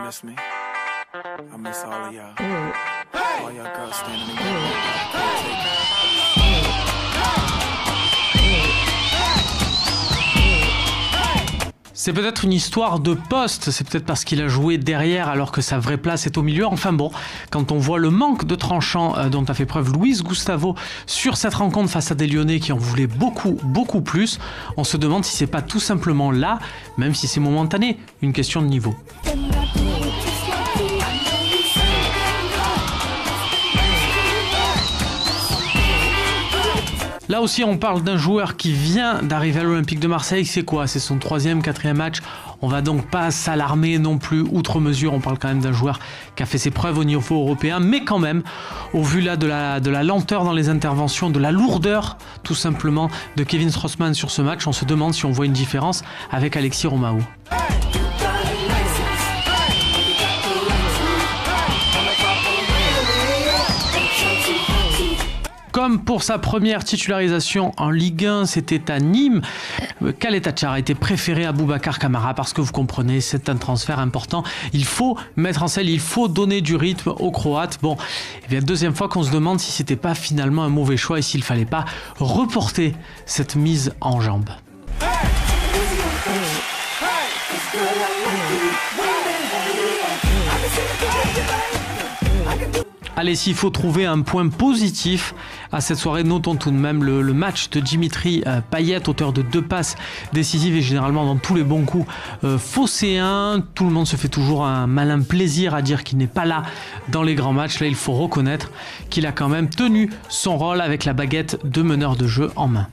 miss me? I miss all of y'all. All y'all girls standing together. C'est peut-être une histoire de poste, c'est peut-être parce qu'il a joué derrière alors que sa vraie place est au milieu. Enfin bon, quand on voit le manque de tranchant dont a fait preuve Luis Gustavo sur cette rencontre face à des Lyonnais qui en voulaient beaucoup plus, on se demande si c'est pas tout simplement là, même si c'est momentané, une question de niveau. Là aussi, on parle d'un joueur qui vient d'arriver à l'Olympique de Marseille. C'est quoi? C'est son 3e, 4e match. On va donc pas s'alarmer non plus outre mesure. On parle quand même d'un joueur qui a fait ses preuves au niveau européen. Mais quand même, au vu là de la lenteur dans les interventions, de la lourdeur tout simplement de Kevin Strootman sur ce match, on se demande si on voit une différence avec Alexis Romao. Comme pour sa première titularisation en Ligue 1, c'était à Nîmes, Khaled Achar a été préféré à Boubacar Kamara parce que vous comprenez, c'est un transfert important. Il faut mettre en selle, il faut donner du rythme aux Croates. Bon, et bien deuxième fois qu'on se demande si c'était pas finalement un mauvais choix et s'il fallait pas reporter cette mise en jambe. Allez, s'il faut trouver un point positif à cette soirée, notons tout de même le match de Dimitri Payet, auteur de 2 passes décisives et généralement dans tous les bons coups phocéens. Tout le monde se fait toujours un malin plaisir à dire qu'il n'est pas là dans les grands matchs. Là, il faut reconnaître qu'il a quand même tenu son rôle avec la baguette de meneur de jeu en main.